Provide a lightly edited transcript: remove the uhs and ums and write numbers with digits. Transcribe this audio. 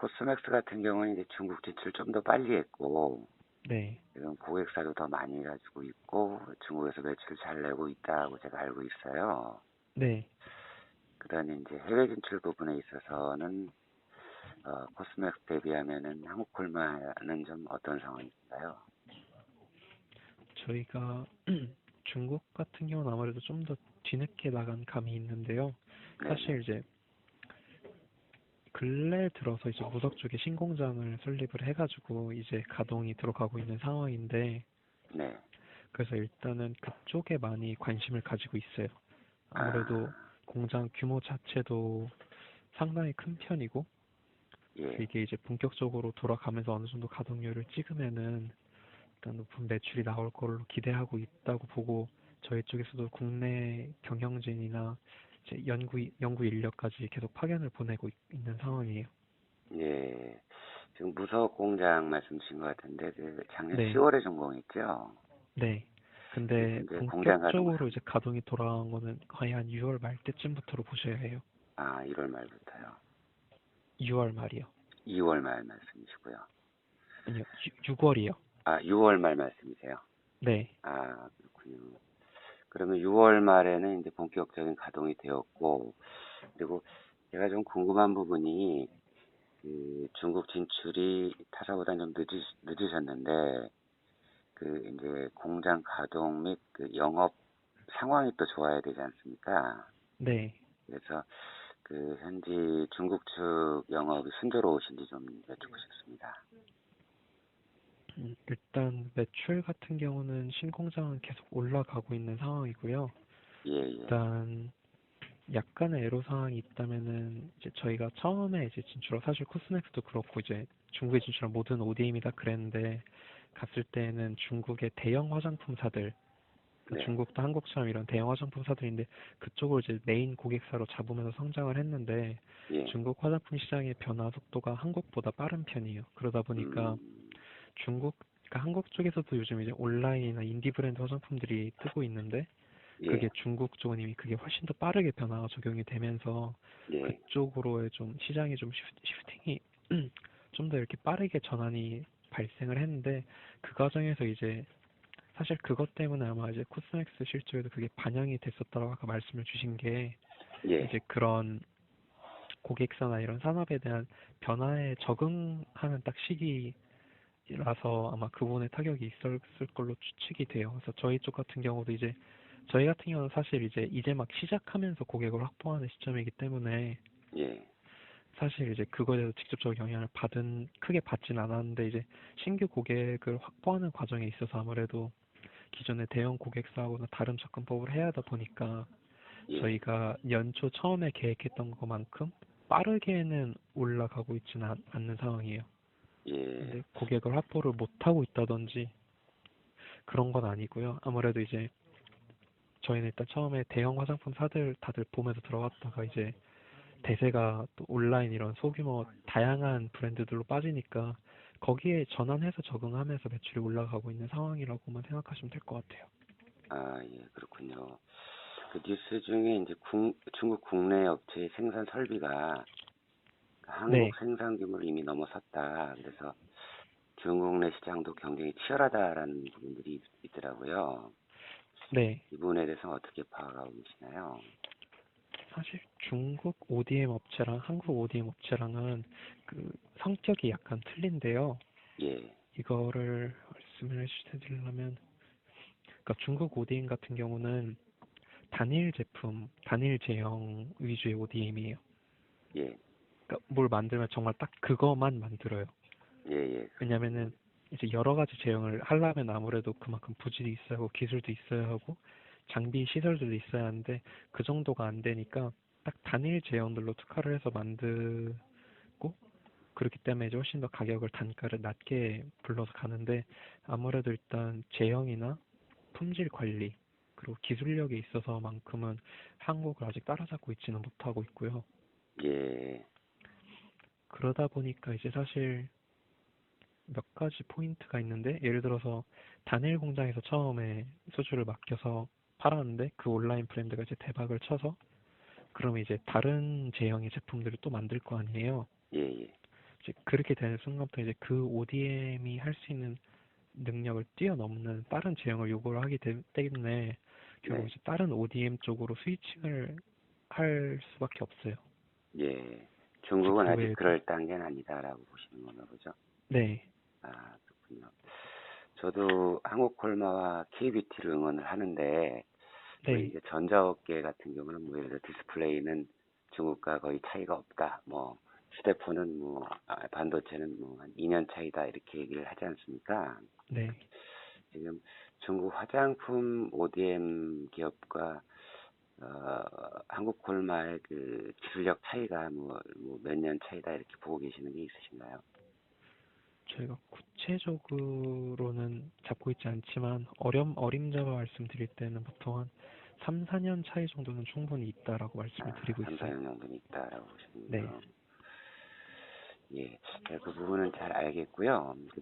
코스맥스 같은 경우는 이제 중국 진출 좀 더 빨리 했고, 네, 지금 고객사도 더 많이 가지고 있고, 중국에서 매출 잘 내고 있다고 제가 알고 있어요. 네. 그러니 이제 해외 진출 부분에 있어서는, 코스맥스 대비하면은 한국 콜마는 좀 어떤 상황인가요? 저희가 중국 같은 경우는 아무래도 좀 더 뒤늦게 나간 감이 있는데요. 네네. 사실 이제 근래 들어서 이제 무석 쪽에 신공장을 설립을 해가지고 이제 가동이 들어가고 있는 상황인데, 네. 그래서 일단은 그쪽에 많이 관심을 가지고 있어요. 아무래도 아, 공장 규모 자체도 상당히 큰 편이고, 예. 이게 이제 본격적으로 돌아가면서 어느 정도 가동률을 찍으면은 일단 높은 매출이 나올 걸로 기대하고 있다고 보고, 저희 쪽에서도 국내 경영진이나 이제 연구 인력까지 계속 파견을 보내고 있는 상황이에요. 예. 지금 무석 공장 말씀 주신 것 같은데, 그 작년 네, 10월에 준공했죠? 네. 그래서 근데 이제 공장 가동, 본격적으로 이제 가동이 돌아간 거는 거의 한 6월 말 때쯤부터로 보셔야 해요. 1월 말부터요. 6월 말이요. 2월 말 말씀이시고요. 아니요, 6월이요. 6월 말 말씀이세요. 네, 그렇군요. 그러면 6월 말에는 이제 본격적인 가동이 되었고, 그리고 제가 좀 궁금한 부분이, 그 중국 진출이 타사보다는 좀 늦으셨는데, 그 이제 공장 가동 및 그 영업 상황이 또 좋아야 되지 않습니까? 네. 그래서 그 현지 중국 측 영업이 순조로우신지 좀 여쭙고 싶습니다. 일단 매출 같은 경우는 신공장은 계속 올라가고 있는 상황이고요. 예, 예, 일단 약간의 애로사항이 있다면은 이제 저희가 처음에 이제 사실 코스맥스도 그렇고 이제 중국에 진출한 모든 ODM이 다 그랬는데, 갔을 때는 중국의 대형 화장품사들, 그러니까 네, 중국도 한국처럼 이런 대형 화장품사들인데 그쪽을 이제 메인 고객사로 잡으면서 성장을 했는데, 예, 중국 화장품 시장의 변화 속도가 한국보다 빠른 편이에요. 그러다 보니까 음, 그러니까 한국 쪽에서도 요즘 이제 온라인이나 인디 브랜드 화장품들이 뜨고 있는데, 그게 예, 중국 쪽은 이미 그게 훨씬 더 빠르게 변화가 적용이 되면서 예, 그쪽으로의 좀 시장이 좀 시프팅이 좀 더 이렇게 빠르게 전환이 발생을 했는데, 그 과정에서 이제 사실 그것 때문에 아마 이제 코스맥스 실적에도 그게 반영이 됐었다고 아까 말씀을 주신 게, 예, 이제 그런 고객사나 이런 산업에 대한 변화에 적응하는 딱 시기라서 아마 그 부분에 타격이 있었을 걸로 추측이 돼요. 그래서 저희 쪽 같은 경우도 이제 저희 같은 경우는 사실 이제 막 시작하면서 고객을 확보하는 시점이기 때문에 예, 사실 이제 그거에 대해서 직접적으로 영향을 크게 받진 않았는데, 이제 신규 고객을 확보하는 과정에 있어서 아무래도 기존의 대형 고객사하고는 다른 접근법을 해야 하다 보니까 예, 저희가 연초 처음에 계획했던 것만큼 빠르게는 올라가고 있지는 않는 상황이에요. 예, 근데 고객을 확보를 못하고 있다든지 그런 건 아니고요. 아무래도 이제 저희는 일단 처음에 대형 화장품 사들 다들 보면서 들어갔다가 이제 대세가 또 온라인 이런 소규모 다양한 브랜드들로 빠지니까 거기에 전환해서 적응하면서 매출이 올라가고 있는 상황이라고만 생각하시면 될 것 같아요. 예, 그렇군요. 그 뉴스 중에 이제 중국 국내 업체의 생산 설비가 한국 네, 생산 규모를 이미 넘어섰다. 그래서 중국 내 시장도 경쟁이 치열하다라는 부분들이 있더라고요. 네. 이 부분에 대해서 어떻게 파악하고 계시나요? 사실 중국 ODM 업체랑 한국 ODM 업체랑은 그 성격이 약간 틀린데요. 예, 이거를 말씀을 해드리려면, 그러니까 중국 ODM 같은 경우는 단일 제품, 단일 제형 위주의 ODM이에요. 예, 그러니까 뭘 만들면 정말 딱 그거만 만들어요. 예, 예, 그렇군요. 왜냐면은 이제 여러 가지 제형을 하려면 아무래도 그만큼 부질이 있어야 하고 기술도 있어야 하고 장비 시설들도 있어야 하는데, 그 정도가 안 되니까 딱 단일 제형들로 특화를 해서 만들고, 그렇기 때문에 이제 훨씬 더 가격을 단가를 낮게 불러서 가는데, 아무래도 일단 제형이나 품질 관리 그리고 기술력에 있어서만큼은 한국을 아직 따라잡고 있지는 못하고 있고요. 예, 그러다 보니까 이제 사실 몇 가지 포인트가 있는데, 예를 들어서 단일 공장에서 처음에 수주를 맡겨서 팔았는데 그 온라인 브랜드가 이제 대박을 쳐서 그러면 이제 다른 제형의 제품들을 또 만들 거 아니에요. 예, 예, 이제 그렇게 되는 순간부터 이제 그 ODM이 할 수 있는 능력을 뛰어넘는 빠른 제형을 요구를 하기 때문에 결국 네. 이제 다른 ODM 쪽으로 스위칭을 할 수밖에 없어요. 예. 이제 중국은 그 아직 외에도 그럴 단계는 아니다라고 보시는 건가 보죠. 네, 아, 그렇군요. 저도 한국콜마와 K뷰티를 응원을 하는데, 뭐 네, 이제 전자업계 같은 경우는 뭐 예를 들어 디스플레이는 중국과 거의 차이가 없다. 뭐 휴대폰은 뭐 반도체는 뭐 한 2년 차이다 이렇게 얘기를 하지 않습니까? 네. 지금 중국 화장품 ODM 기업과 어, 한국콜마의 그 기술력 차이가 뭐 몇 년 차이다 이렇게 보고 계시는 게 있으신가요? 저희가 구체적으로는 잡고 있지 않지만 어림잡아 말씀드릴 때는 보통 한 3, 4년 차이 정도는 충분히 있다라고 말씀을 아, 드리고 3, 있어요. 4년 정도는 있다라고 네. 보시는군요. 예, 그 부분은 잘 알겠고요. 그리고